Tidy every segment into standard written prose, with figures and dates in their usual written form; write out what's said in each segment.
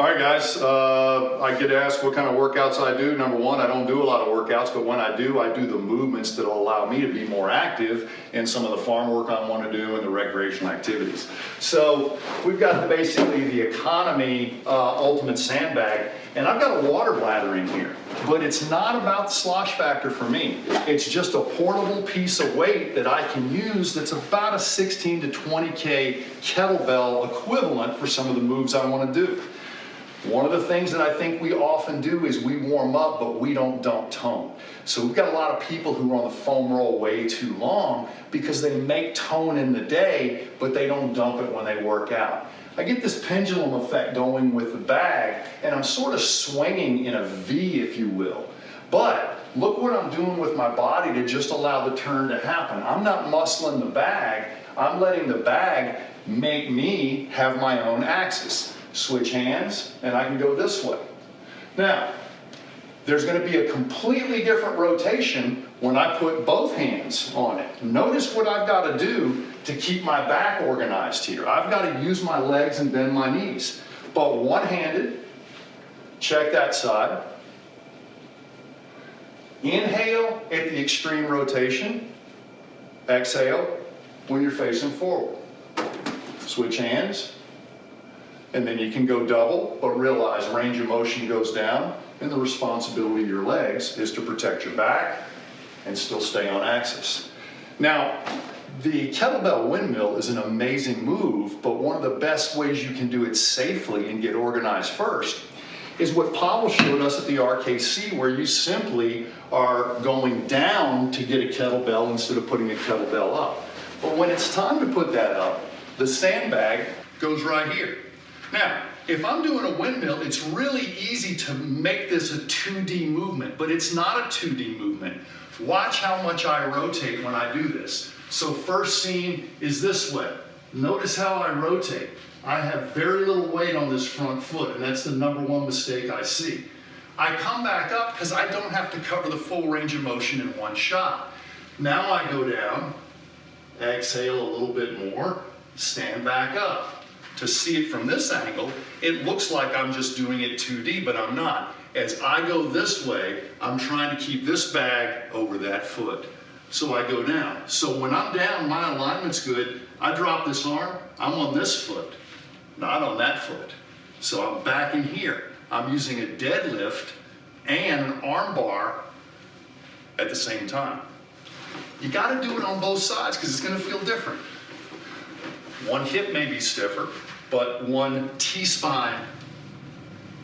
All right, guys, I get asked what kind of workouts I do. Number one, I don't do a lot of workouts, but when I do the movements that will allow me to be more active in some of the farm work I want to do and the recreational activities. So we've got basically the economy ultimate sandbag, and I've got a water bladder in here, but it's not about the slosh factor for me. It's just a portable piece of weight that I can use that's about a 16 to 20K kettlebell equivalent for some of the moves I want to do. One of the things that I think we often do is we warm up, but we don't dump tone. So we've got a lot of people who are on the foam roll way too long because they make tone in the day, but they don't dump it when they work out. I get this pendulum effect going with the bag, and I'm sort of swinging in a V, if you will. But look what I'm doing with my body to just allow the turn to happen. I'm not muscling the bag, I'm letting the bag make me have my own axis. Switch hands, and I can go this way. Now, there's going to be a completely different rotation when I put both hands on it. Notice what I've got to do to keep my back organized here. I've got to use my legs and bend my knees. But one-handed, check that side. Inhale at the extreme rotation. Exhale when you're facing forward. Switch hands. And then you can go double, but realize range of motion goes down, and the responsibility of your legs is to protect your back and still stay on axis. Now, the kettlebell windmill is an amazing move, but one of the best ways you can do it safely and get organized first is what Pavel showed us at the RKC, where you simply are going down to get a kettlebell instead of putting a kettlebell up. But when it's time to put that up, the sandbag goes right here. Now, if I'm doing a windmill, it's really easy to make this a 2D movement, but it's not a 2D movement. Watch how much I rotate when I do this. So first scene is this way. Notice how I rotate. I have very little weight on this front foot, and that's the number one mistake I see. I come back up because I don't have to cover the full range of motion in one shot. Now I go down, exhale a little bit more, stand back up. To see it from this angle, it looks like I'm just doing it 2D, but I'm not. As I go this way, I'm trying to keep this bag over that foot. So I go down. So when I'm down, my alignment's good. I drop this arm, I'm on this foot, not on that foot. So I'm back in here. I'm using a deadlift and an arm bar at the same time. You gotta do it on both sides because it's gonna feel different. One hip may be stiffer, but one T-spine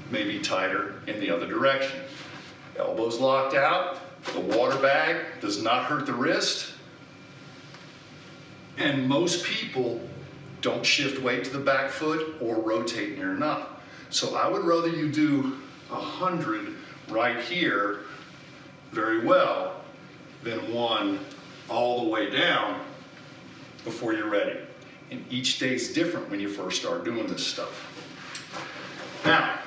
may be tighter in the other direction. Elbows locked out, the water bag does not hurt the wrist, and most people don't shift weight to the back foot or rotate near enough. So I would rather you do 100 right here very well than one all the way down before you're ready. And each day is different when you first start doing this stuff. Now,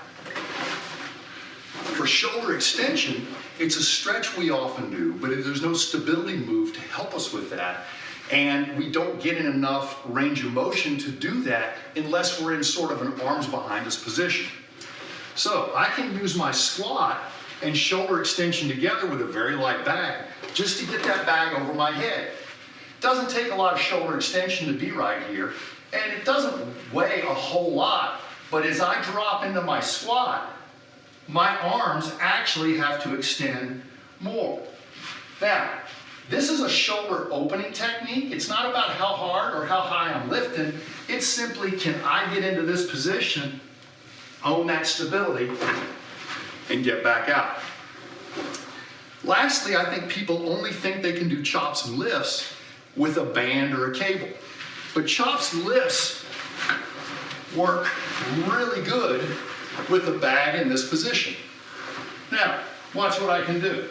for shoulder extension, it's a stretch we often do, but there's no stability move to help us with that. And we don't get in enough range of motion to do that unless we're in sort of an arms behind us position. So I can use my squat and shoulder extension together with a very light bag just to get that bag over my head. Doesn't take a lot of shoulder extension to be right here, and it doesn't weigh a whole lot, but as I drop into my squat, my arms actually have to extend more. Now, this is a shoulder opening technique. It's not about how hard or how high I'm lifting. It's simply, can I get into this position, own that stability, and get back out. Lastly, I think people only think they can do chops and lifts with a band or a cable. But chops and lifts work really good with a bag in this position. Now, watch what I can do.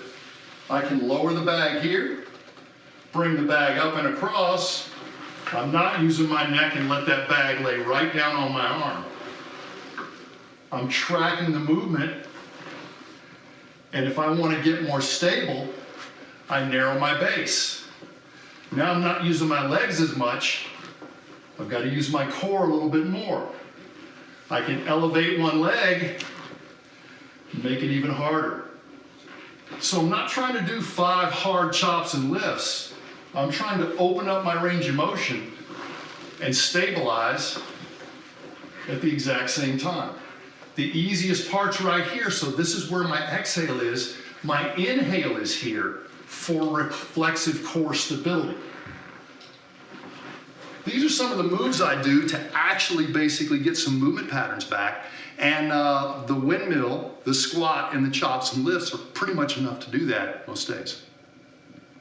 I can lower the bag here, bring the bag up and across. I'm not using my neck and let that bag lay right down on my arm. I'm tracking the movement, and if I want to get more stable, I narrow my base. Now I'm not using my legs as much. I've got to use my core a little bit more. I can elevate one leg, make it even harder. So I'm not trying to do 5 hard chops and lifts. I'm trying to open up my range of motion and stabilize at the exact same time. The easiest part's right here, so this is where my exhale is. My inhale is here for reflexive core stability. These are some of the moves I do to actually basically get some movement patterns back. And the windmill, the squat, and the chops and lifts are pretty much enough to do that most days.